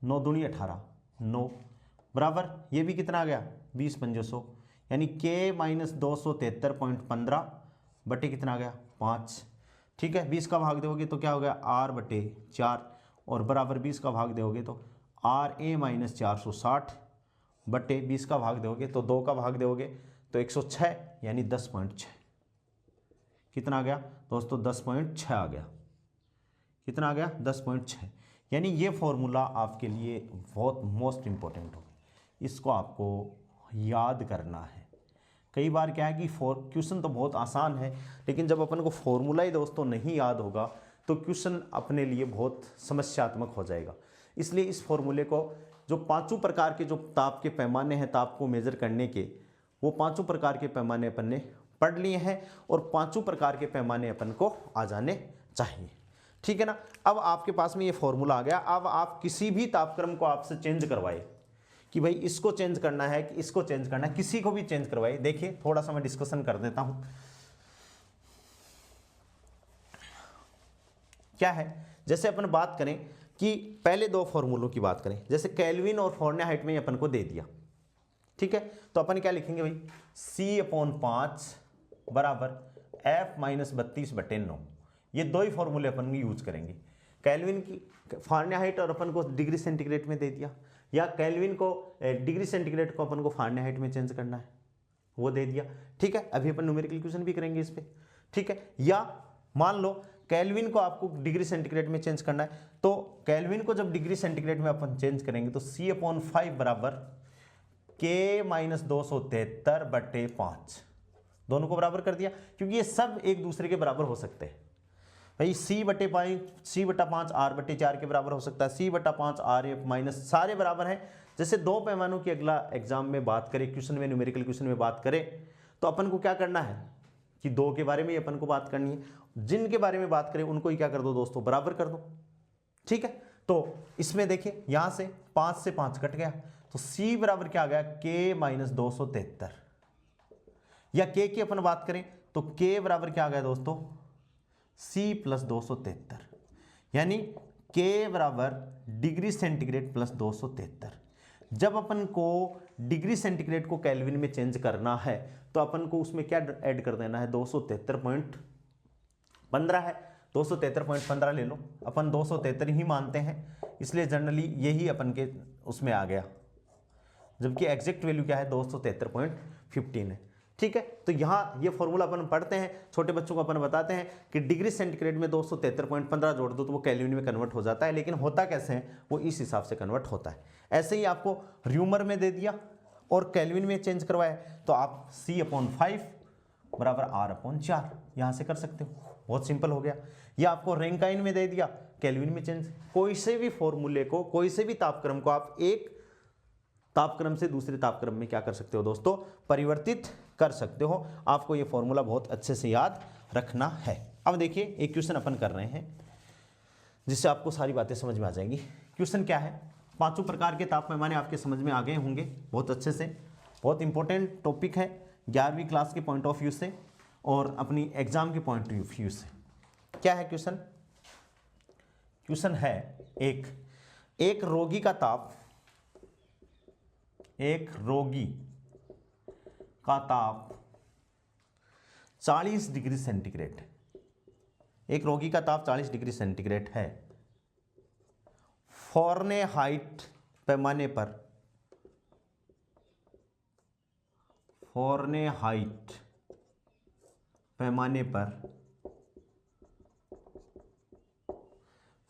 A: 9 दूनी 18 9 बराबर ये भी कितना आ गया 20 पंजे 100, यानी K माइनस 273.15 बटे कितना आ गया 5, ठीक है। 20 का भाग दोगे तो क्या हो गया R बटे 4 और बराबर 20 का भाग दोगे तो RA माइनस 460 बटे 20 का भाग दोगे तो 2 का भाग दोगे तो 106 यानी 10.6, कितना आ गया दोस्तों 10.6 आ गया, कितना आ गया 10.6, यानी ये फॉर्मूला आपके लिए बहुत मोस्ट इंपॉर्टेंट होगा, इसको आपको याद करना है। कई बार क्या है कि क्वेश्चन तो बहुत आसान है लेकिन जब अपन को फॉर्मूला ही दोस्तों नहीं याद होगा तो क्वेश्चन अपने लिए बहुत समस्यात्मक हो जाएगा। इसलिए इस फॉर्मूले को जो पांचों प्रकार के जो ताप के पैमाने हैं, ताप को मेजर करने के, वो पांचों प्रकार के पैमाने अपन ने पढ़ लिए हैं और पांचों प्रकार के पैमाने अपन को आ जाने चाहिए, ठीक है ना। अब आपके पास में ये फॉर्मूला आ गया। अब आप किसी भी तापक्रम को आपसे चेंज करवाए कि भाई इसको चेंज करना है कि इसको चेंज करना है, किसी को भी चेंज करवाए, देखिए थोड़ा सा मैं डिस्कशन कर देता हूं। क्या है, जैसे अपन बात करें कि पहले दो फॉर्मूलों की बात करें, जैसे केल्विन और फारेनहाइट में अपन को दे दिया, ठीक है, तो अपन क्या लिखेंगे भाई, C/5 बराबर F-32/9। ये दो ही फॉर्मूले अपन यूज करेंगे। केल्विन की फारेनहाइट और अपन को डिग्री सेंटीग्रेड में दे दिया, या केल्विन को डिग्री सेंटीग्रेड को अपन को फारेनहाइट में चेंज करना है, वो दे दिया, ठीक है। अभी अपन न्यूमेरिकल इक्वेशन भी करेंगे इस पे, ठीक है। या मान लो केल्विन को आपको डिग्री सेंटीग्रेड में चेंज करना है, तो केल्विन को जब डिग्री सेंटीग्रेड में अपन चेंज करेंगे तो C/5 बराबर K-273/5, दोनों को बराबर कर दिया, क्योंकि ये सब एक दूसरे के बराबर हो सकते हैं भाई। C/5 R/4 के बराबर हो सकता है, C/5 R माइनस, सारे बराबर हैं। जैसे दो पैमानों की अगला एग्जाम में बात करें, क्वेश्चन में, न्यूमेरिकल क्वेश्चन में बात करें, तो अपन को क्या करना है कि दो के बारे में ही अपन को बात करनी है, जिनके बारे में बात करें उनको ही क्या कर दो दोस्तों, बराबर कर दो, ठीक है। तो इसमें देखिए यहां से 5 से 5 कट गया, तो C बराबर क्या आ गया, K-273, या K की अपन बात करें तो K बराबर क्या आ गया दोस्तों, C+273, यानी K बराबर डिग्री सेंटीग्रेड प्लस 273। जब अपन को डिग्री सेंटीग्रेड को केल्विन में चेंज करना है तो अपन को उसमें क्या ऐड कर देना है, 273.15 है, 273.15 ले लो, अपन 273 ही मानते हैं, इसलिए जनरली यही अपन के उसमें आ गया, जबकि एग्जैक्ट वैल्यू क्या है, 273.15 है, ठीक है। तो यहाँ ये फॉर्मूला अपन पढ़ते हैं, छोटे बच्चों को अपन बताते हैं कि डिग्री सेंटीग्रेड में 273.15 जोड़ दो तो वो केल्विन में कन्वर्ट हो जाता है, लेकिन होता कैसे है, वो इस हिसाब से कन्वर्ट होता है। ऐसे ही आपको र्यूमर में दे दिया और केल्विन में चेंज करवाया, तो आप C/5 बराबर R/4 यहाँ से कर सकते हो, बहुत सिंपल हो गया। या आपको रैंकाइन में दे दिया, केल्विन में चेंज, कोई से भी फॉर्मूले को, कोई से भी तापक्रम को आप एक तापक्रम से दूसरे तापक्रम में क्या कर सकते हो दोस्तों, परिवर्तित कर सकते हो। आपको ये फॉर्मूला बहुत अच्छे से याद रखना है। अब देखिए एक क्वेश्चन अपन कर रहे हैं जिससे आपको सारी बातें समझ में आ जाएंगी। क्वेश्चन क्या है, पांचों प्रकार के ताप पैमाने आपके समझ में आ गए होंगे बहुत अच्छे से, बहुत इंपॉर्टेंट टॉपिक है 11वीं क्लास के पॉइंट ऑफ व्यू से और अपनी एग्जाम के पॉइंट ऑफ व्यू से। क्या है क्वेश्चन, क्वेश्चन है एक रोगी का ताप, एक रोगी का ताप 40 डिग्री सेंटीग्रेड, एक रोगी का ताप 40 डिग्री सेंटीग्रेड है। फारेनहाइट पैमाने पर, फारेनहाइट पैमाने पर,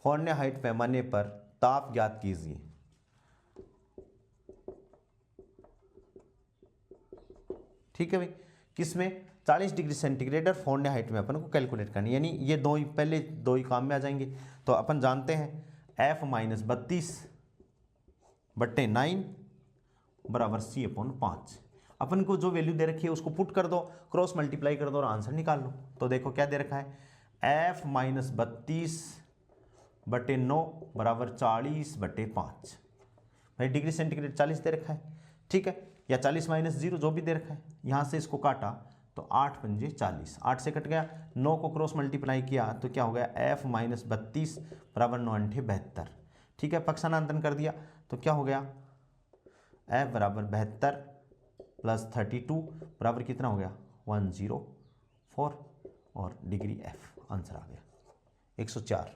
A: फारेनहाइट पैमाने पर ताप ज्ञात कीजिए। ठीक है भाई, किसमें, 40 डिग्री सेंटीग्रेड और फारेनहाइट में अपन को कैलकुलेट करनी, यानी ये दो ही पहले दो ही काम में आ जाएंगे। तो अपन जानते हैं F-32/9 बराबर C/5। अपन को जो वैल्यू दे रखी है उसको पुट कर दो, क्रॉस मल्टीप्लाई कर दो और आंसर निकाल लो। तो देखो क्या दे रखा है, F-32/9 बराबर 40/5। भाई डिग्री सेंटीग्रेड 40 दे रखा है, ठीक है, या 40-0 जो भी दे रखा है, यहाँ से इसको काटा तो 8×5 = 40, 8 से कट गया, 9 को क्रॉस मल्टीप्लाई किया तो क्या हो गया, F-32 बराबर 9×8 = 72। ठीक है, पक्षांतरण कर दिया तो क्या हो गया, F बराबर 72 + 32 बराबर कितना हो गया, 104, और डिग्री F आंसर आ गया 104।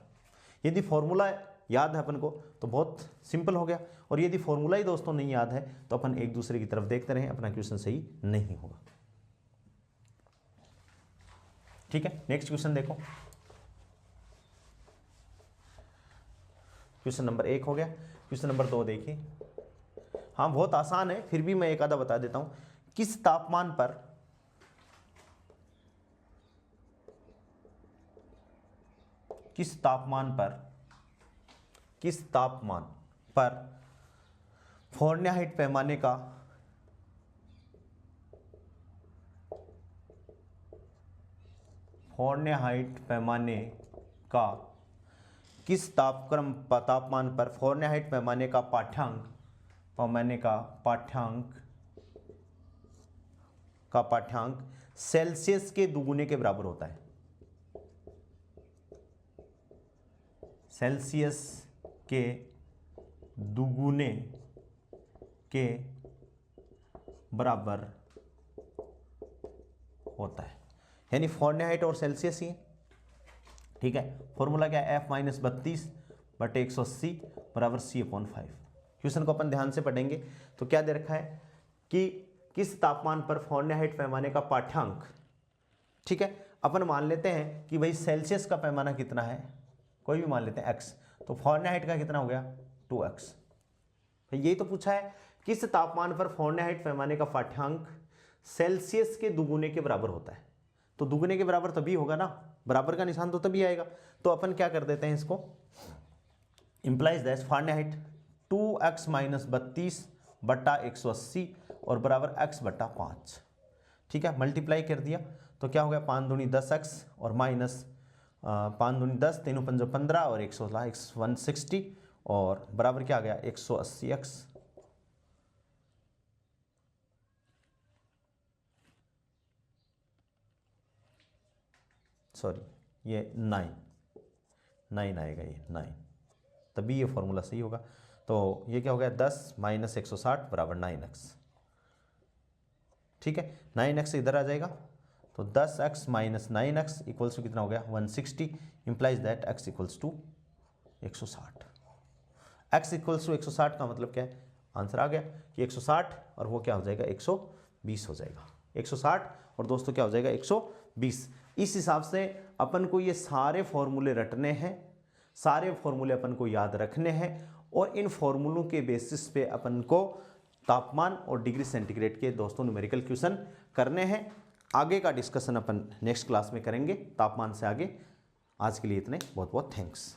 A: यदि फॉर्मूला याद है अपन को तो बहुत सिंपल हो गया, और यदि फॉर्मूला ही दोस्तों नहीं याद है तो अपन एक दूसरे की तरफ देखते रहें, अपना क्वेश्चन सही नहीं होगा। ठीक है, नेक्स्ट क्वेश्चन देखो, क्वेश्चन नंबर 1 हो गया। क्वेश्चन नंबर 2 देखिए, हाँ बहुत आसान है, फिर भी मैं एक आधा बता देता हूं। किस तापमान पर फारेनहाइट पैमाने का किस तापमान पर फारेनहाइट पैमाने का पाठ्यांक सेल्सियस के दुगुने के बराबर होता है। सेल्सियस के दुगुने के बराबर होता है, यानी फ़ारेनहाइट और सेल्सियस ही है। ठीक है, फॉर्मूला क्या है, F माइनस 32/180 बराबर C/5। क्वेश्चन को अपन ध्यान से पढ़ेंगे तो क्या दे रखा है कि किस तापमान पर फ़ारेनहाइट पैमाने का पाठ्यांक, ठीक है, अपन मान लेते हैं कि भाई सेल्सियस का पैमाना कितना है, कोई भी मान लेते हैं x, तो फ़ारेनहाइट का कितना हो गया 2x। यही तो पूछा है, किस तापमान पर फ़ारेनहाइट पैमाने का पाठ्यांक सेल्सियस के दुगुने के बराबर होता है। तो दुगुने के बराबर तभी होगा ना, बराबर का निशान तो तभी आएगा। तो अपन क्या कर देते हैं इसको, implies that Fahrenheit 2x minus 32/180 और बराबर x/5। ठीक है, मल्टीप्लाई कर दिया तो क्या हो गया, 5 दूनी 10x और माइनस 5 दूनी 10, 3 5 15 और 160 और बराबर क्या आ गया 180x। सॉरी, ये 9 आएगा, ये 9, तभी ये फॉर्मूला सही होगा। तो ये क्या हो गया 10 माइनस 160 बराबर 9x। ठीक है, 9x इधर आ जाएगा तो 10x minus 9x equals to कितना हो गया 160, implies that x equals to 160। x equals to 160 का मतलब क्या है, आंसर आ गया कि 160 और वो क्या हो जाएगा 120 हो जाएगा। 160 और दोस्तों क्या हो जाएगा 120। इस हिसाब से अपन को ये सारे फॉर्मूले रटने हैं, सारे फॉर्मूले अपन को याद रखने हैं और इन फॉर्मूलों के बेसिस पे अपन को तापमान और डिग्री सेंटीग्रेड के दोस्तों न्यूमेरिकल क्वेश्चन करने हैं। आगे का डिस्कशन अपन नेक्स्ट क्लास में करेंगे तापमान से आगे। आज के लिए इतने, बहुत बहुत थैंक्स।